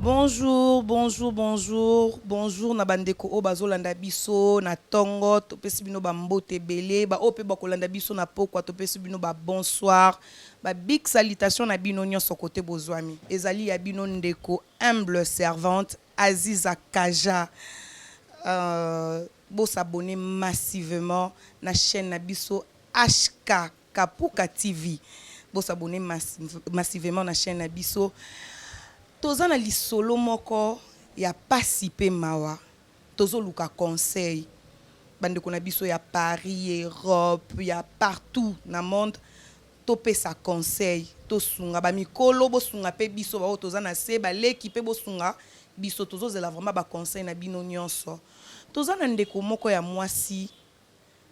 Bonjour, bonjour, bonjour, bonjour na bandeko o bazolanda biso na tongo topesi bino ba mbote belé ba ope bakolanda biso na pokwa topesi bino ba bonsoir ba big salutation na bino nyonso côté bozwami ezali ya bino ndeko humble servante Aziza Kaja. S'abonner massivement na chaîne na biso HK Kapuka TV. S'abonner massivement na chaîne na biso. Toza na lisolo moko ya pasi pe mawa. Tozo luka conseil. Bandeko na biso ya Paris, Europe, ya partout na monde. Topé sa conseil. To sunga ba mikolo bo sunga pe biso ba toza na se ba leki pe bo sunga biso tozo zela vraiment ba conseil na bino nyonso. Toza na ndeko moko ya mwasi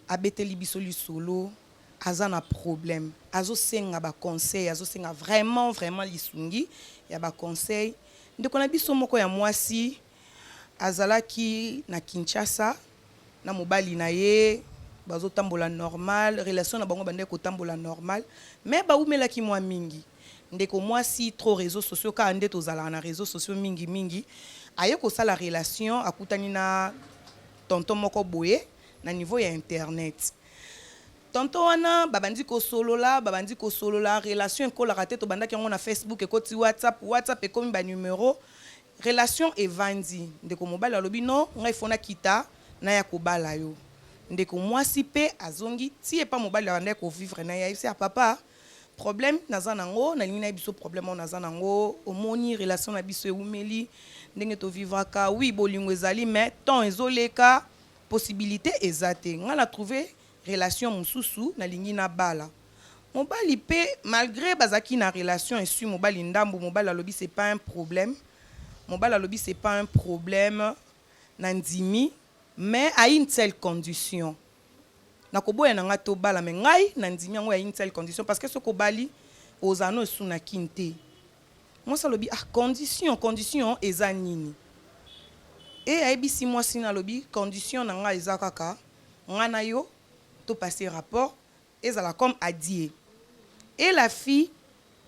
abeteli biso lisolo aza na problème. Azo senga ba conseil, azo senga vraiment lisungi ya ba conseil. Ndeko na biso moko ya mwasi azalaki na Kinshasa na mobali na ye bazo tambola normal, relation na bango bande ko tambola normal, mais ba umelaki mwa mingi. Ndeko mwasi trop réseaux sociaux ka ande tozala na réseaux sociaux mingi aye ko sala relation akutani na tonton moko boye na niveau ya internet. Tonton wana babandi ko solola relation ekola raté to bandaki yango na Facebook ekoti WhatsApp ekomi ba numéro relation evandi ndeko mobali alobi no ngai fona kita na ya kobala yo ndeko mwasi pe azongi tie pa mobali ande ko vivre na ya isi ya papa problème naza nango na lingina biso problème naza nango omoni relation na biso eumeli ndenge to vivaka oui bolingo ezali mais temps ezoleka possibilité ezate ngala trouver relation mususu na lingina bala mobali pe malgré bazaki na relation et su mobali ndambo mobali alobi c'est pas un problème mobali alobi c'est pas un problème nandimi mais à une telle condition nakoboya nanga to bala mais ngai nandimi yango à une telle condition parce que ce ko bali ozano esu na kinte moi ça lobi condition eza nini et aibisi moi sina lobi condition nanga eza kaka ngana yo to passer rapport ezala comme adie et la fille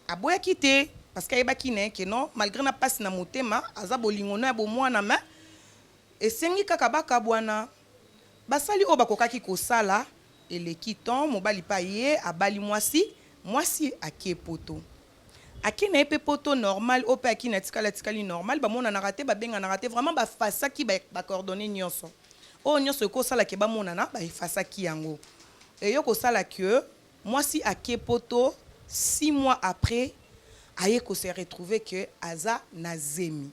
aboya kité parce qu'elle ba kine que non malgré na passe na motema aza bolingo na bo mwana ma esengi kaka baka bwana basali o bakokaki kosala eleki ton mobali pa ye abali mwasi akie poto akina epe poto normal ope akina tikali normal ba mona na raté ba benga na raté vraiment ba fasaki ba coordonner nyonso o nyonso ko sala ke ba mona na ba fasaki yango et yo ko sala que mwasi akie poto 6 mois après aye ko se retrouver que aza nazemi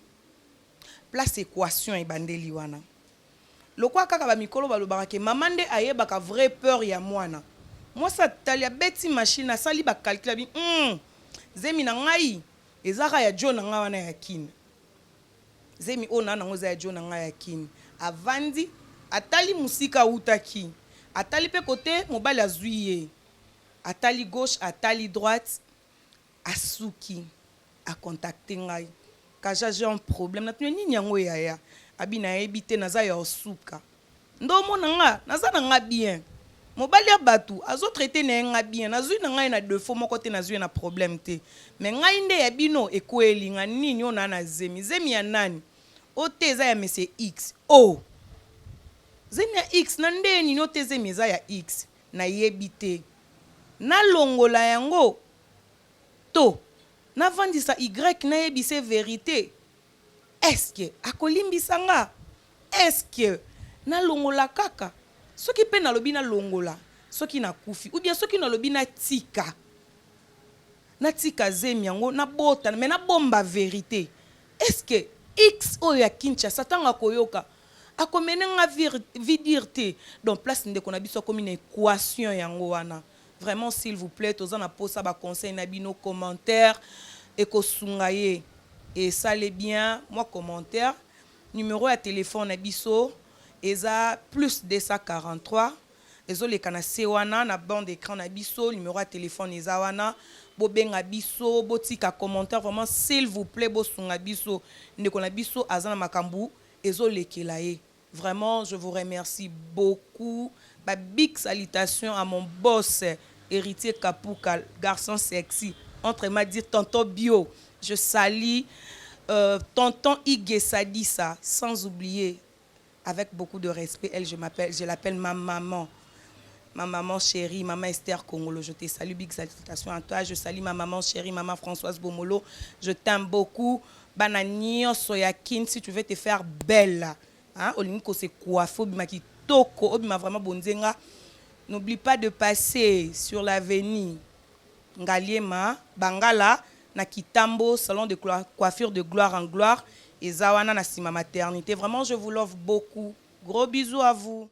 place équation et bandeli wana lokwa kaka ba mikolo balobaka ke mamande aye baka vraie peur ya mwana moi ça talia beti machine sali ba calculer bi zemi na ngai ezaka ya jo na nga wana ya kin zemi ona na ngoza ya jo na nga ya kin avandi atali musika utaki atali pe côté mobali azuiye atali gauche atali droite asuki a contacter ngai kaja j'ai un problème na tuni nyango yaya abina ebite naza ya osuka ndo mona nga naza na nga bien mobali ya batu azo traiter na nga bien nazui na ngai na défaut moko te nazui na problème te mais ngai nde ya bino ekweli nga nini ona na zemi ya nani o te eza ya monsieur X o zemi ya X na nde nini o te zemi eza ya X na yebite na longola yango to na vandisa Y na yebise vérité est-ce que akolimbisa nga est-ce que na longola kaka soki pe na lobi na longola soki na kufi ou bien soki na lobi na tika zemi yango na bota mais na bomba vérité est-ce que X o ya Kinshasa tanga koyoka akomene nga vidir te donc place ndeko na biso comme une équation yango wana vraiment s'il vous plaît tozana posa ba conseil na bino commentaire et ko sungaye et ça les bien moi commentaire numéro à téléphone na biso eza plus 243 ezoleka na sewana na bande d'écran na biso numéro à téléphone eza wana bobenga biso botika commentaire vraiment s'il vous plaît bosunga biso ndeko na biso azana makambu ezolekela ye vraiment je vous remercie beaucoup ba big salutation à mon boss héritier Kapuka garçon sexy entre m'a dit tonton bio je salue tonton Ige Sadissa, sans oublier, avec beaucoup de respect, elle, je l'appelle ma maman. Ma maman chérie, maman Esther Kongolo, je te salue, big salutations à toi. Je salue ma maman chérie, maman Françoise Bomolo. Je t'aime beaucoup. Bananio Soyakin, si tu veux te faire belle. Hein? Oliniko se coiffe, obimaki toko, obima vraiment bonzenga. N'oublie pas de passer sur l'avenue Ngaliema, Bangala, na Kitambo, salon de coiffure de gloire en gloire. Et Zawana na Sima Maternité. Vraiment, je vous love beaucoup. Gros bisous à vous.